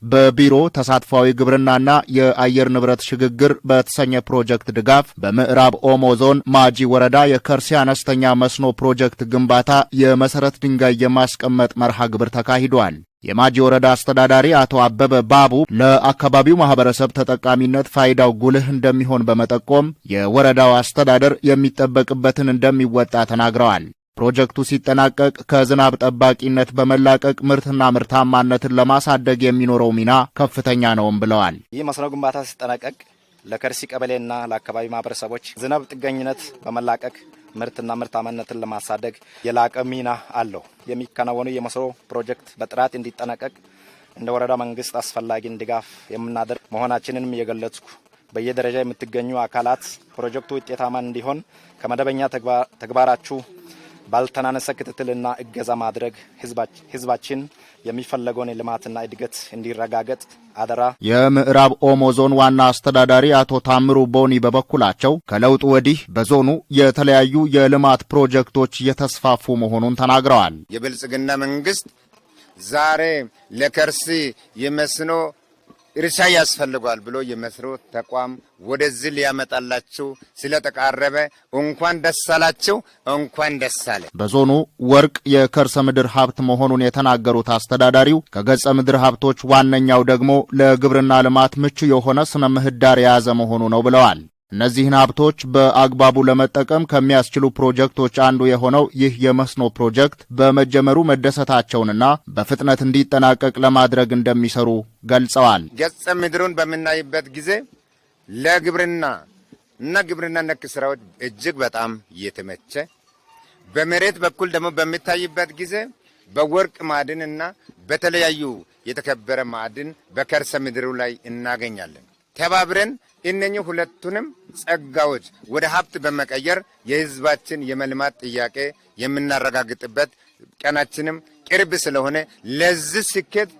በቢሮ ተሳትፏዊ ግብርናና የአየር ንብረት ሽግግር በተሰኘ ፕሮጀክት ድጋፍ በምዕራብ ኦሞ ዞን ማጂ ወረዳ የከርሲ አነስተኛ መስኖ ፕሮጀክት ግንባታ የመሰረት ድንጋይ የማስቀመጥ መርሃ ግብር ተካሂዷል። የማጂ ወረዳ አስተዳዳሪ አቶ አበበ ባቡ ለአካባቢው ማህበረሰብ ተጠቃሚነት ፋይዳው ጉልህ እንደሚሆን በመጠቆም የወረዳው አስተዳደር የሚጠበቅበትን እንደሚወጣ ተናግረዋል። ፕሮጀክቱ ሲጠናቀቅ ከዝናብ ጠባቂነት በመላቀቅ ምርትና ምርታማነትን ለማሳደግ የሚኖረው ሚና ከፍተኛ ነውም ብለዋል። ይህ መስኖ ግንባታ ሲጠናቀቅ ለከርሲ ቀበሌና ለአካባቢ ማህበረሰቦች ዝናብ ጥገኝነት በመላቀቅ ምርትና ምርታማነትን ለማሳደግ የላቀ ሚና አለው። የሚከናወኑ የመስኖ ፕሮጀክት በጥራት እንዲጠናቀቅ እንደ ወረዳ መንግስት አስፈላጊን ድጋፍ የምናደርግ መሆናችንንም እየገለጽኩ በየደረጃ የምትገኙ አካላት ፕሮጀክቱ ውጤታማ እንዲሆን ከመደበኛ ተግባራችሁ ባልተናነሰ ክትትልና እገዛ ማድረግ ህዝባችን የሚፈለገውን ልማትና እድገት እንዲረጋገጥ አደራ። የምዕራብ ኦሞ ዞን ዋና አስተዳዳሪ አቶ ታምሩ ቦኒ በበኩላቸው ከለውጡ ወዲህ በዞኑ የተለያዩ የልማት ፕሮጀክቶች እየተስፋፉ መሆኑን ተናግረዋል። የብልጽግና መንግስት ዛሬ ለከርሲ የመስኖ እርሻ ያስፈልጋል ብሎ የመስኖ ተቋም ወደዚህ ሊያመጣላችሁ ስለተቃረበ እንኳን ደስ አላችሁ፣ እንኳን ደስ አለ። በዞኑ ወርቅ የከርሰ ምድር ሀብት መሆኑን የተናገሩት አስተዳዳሪው ከገጸ ምድር ሀብቶች ዋነኛው ደግሞ ለግብርና ልማት ምቹ የሆነ ስነ ምህዳር የያዘ መሆኑ ነው ብለዋል። እነዚህን ሀብቶች በአግባቡ ለመጠቀም ከሚያስችሉ ፕሮጀክቶች አንዱ የሆነው ይህ የመስኖ ፕሮጀክት በመጀመሩ መደሰታቸውንና በፍጥነት እንዲጠናቀቅ ለማድረግ እንደሚሰሩ ገልጸዋል። ገጸ ምድሩን በምናይበት ጊዜ ለግብርና እና ግብርና ነክ ስራዎች እጅግ በጣም የተመቸ፣ በመሬት በኩል ደግሞ በሚታይበት ጊዜ በወርቅ ማዕድንና በተለያዩ የተከበረ ማዕድን በከርሰ ምድሩ ላይ እናገኛለን። ተባብረን እነኚህ ሁለቱንም ጸጋዎች ወደ ሀብት በመቀየር የህዝባችን የመልማት ጥያቄ የምናረጋግጥበት ቀናችንም ቅርብ ስለሆነ ለዚህ ስኬት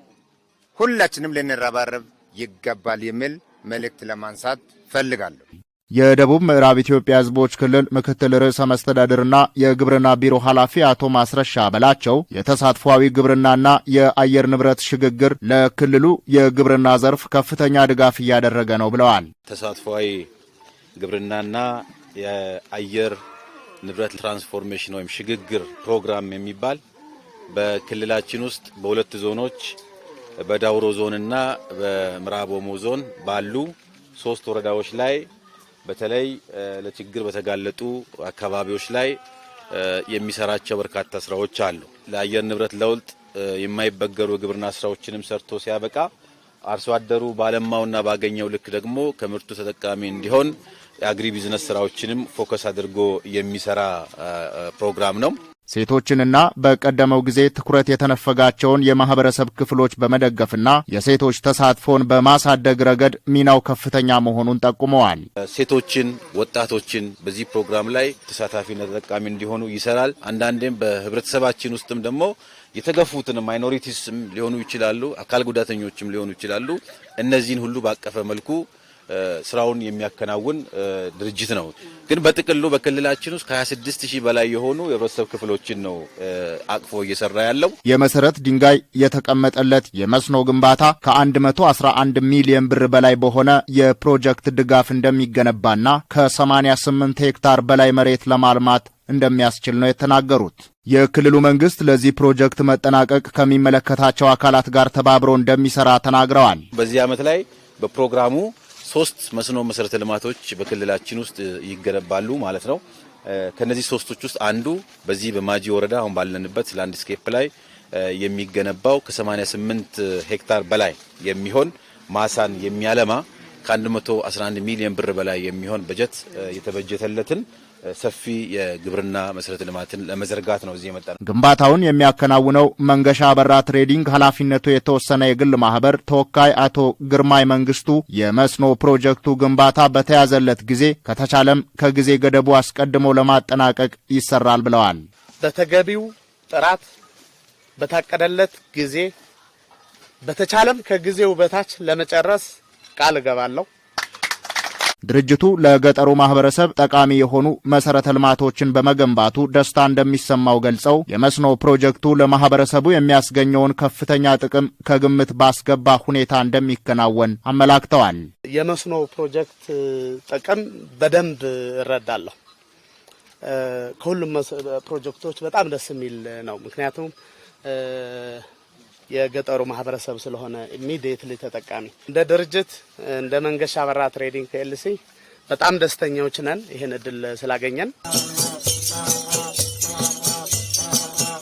ሁላችንም ልንረባረብ ይገባል የሚል መልእክት ለማንሳት ፈልጋለሁ። የደቡብ ምዕራብ ኢትዮጵያ ህዝቦች ክልል ምክትል ርዕሰ መስተዳድርና የግብርና ቢሮ ኃላፊ አቶ ማስረሻ በላቸው የተሳትፏዊ ግብርናና የአየር ንብረት ሽግግር ለክልሉ የግብርና ዘርፍ ከፍተኛ ድጋፍ እያደረገ ነው ብለዋል። ተሳትፏዊ ግብርናና የአየር ንብረት ትራንስፎርሜሽን ወይም ሽግግር ፕሮግራም የሚባል በክልላችን ውስጥ በሁለት ዞኖች በዳውሮ ዞንና በምዕራብ ኦሞ ዞን ባሉ 3 ወረዳዎች ላይ በተለይ ለችግር በተጋለጡ አካባቢዎች ላይ የሚሰራቸው በርካታ ስራዎች አሉ። ለአየር ንብረት ለውጥ የማይበገሩ ግብርና ስራዎችንም ሰርቶ ሲያበቃ አርሶ አደሩ ባለማውና ባገኘው ልክ ደግሞ ከምርቱ ተጠቃሚ እንዲሆን የአግሪ ቢዝነስ ስራዎችንም ፎከስ አድርጎ የሚሰራ ፕሮግራም ነው። ሴቶችንና በቀደመው ጊዜ ትኩረት የተነፈጋቸውን የማህበረሰብ ክፍሎች በመደገፍና የሴቶች ተሳትፎን በማሳደግ ረገድ ሚናው ከፍተኛ መሆኑን ጠቁመዋል። ሴቶችን፣ ወጣቶችን በዚህ ፕሮግራም ላይ ተሳታፊና ተጠቃሚ እንዲሆኑ ይሰራል። አንዳንዴም በህብረተሰባችን ውስጥም ደግሞ የተገፉትን ማይኖሪቲስም ሊሆኑ ይችላሉ፣ አካል ጉዳተኞችም ሊሆኑ ይችላሉ። እነዚህን ሁሉ ባቀፈ መልኩ ስራውን የሚያከናውን ድርጅት ነው። ግን በጥቅሉ በክልላችን ውስጥ ከ26000 በላይ የሆኑ የህብረተሰብ ክፍሎችን ነው አቅፎ እየሰራ ያለው። የመሰረት ድንጋይ የተቀመጠለት የመስኖ ግንባታ ከ111 ሚሊዮን ብር በላይ በሆነ የፕሮጀክት ድጋፍ እንደሚገነባና ከ88 ሄክታር በላይ መሬት ለማልማት እንደሚያስችል ነው የተናገሩት። የክልሉ መንግስት ለዚህ ፕሮጀክት መጠናቀቅ ከሚመለከታቸው አካላት ጋር ተባብሮ እንደሚሰራ ተናግረዋል። በዚህ ዓመት ላይ በፕሮግራሙ 3 መስኖ መሰረተ ልማቶች በክልላችን ውስጥ ይገነባሉ ማለት ነው። ከነዚህ 3ቶች ውስጥ አንዱ በዚህ በማጂ ወረዳ አሁን ባለንበት ላንድስኬፕ ላይ የሚገነባው ከ88 ሄክታር በላይ የሚሆን ማሳን የሚያለማ ከ111 ሚሊዮን ብር በላይ የሚሆን በጀት የተበጀተለትን ሰፊ የግብርና መሰረተ ልማትን ለመዘርጋት ነው እዚህ የመጣ ነው። ግንባታውን የሚያከናውነው መንገሻ አበራ ትሬዲንግ ኃላፊነቱ የተወሰነ የግል ማህበር ተወካይ አቶ ግርማይ መንግስቱ የመስኖ ፕሮጀክቱ ግንባታ በተያዘለት ጊዜ ከተቻለም ከጊዜ ገደቡ አስቀድሞ ለማጠናቀቅ ይሰራል ብለዋል። በተገቢው ጥራት በታቀደለት ጊዜ በተቻለም ከጊዜው በታች ለመጨረስ ቃል እገባለሁ። ድርጅቱ ለገጠሩ ማህበረሰብ ጠቃሚ የሆኑ መሰረተ ልማቶችን በመገንባቱ ደስታ እንደሚሰማው ገልጸው የመስኖ ፕሮጀክቱ ለማህበረሰቡ የሚያስገኘውን ከፍተኛ ጥቅም ከግምት ባስገባ ሁኔታ እንደሚከናወን አመላክተዋል። የመስኖ ፕሮጀክት ጥቅም በደንብ እረዳለሁ። ከሁሉም ፕሮጀክቶች በጣም ደስ የሚል ነው። ምክንያቱም የገጠሩ ማህበረሰብ ስለሆነ ኢሚዲየትሊ ተጠቃሚ። እንደ ድርጅት እንደ መንገሻ አበራ ትሬዲንግ ፒኤልሲ በጣም ደስተኞች ነን ይሄን እድል ስላገኘን።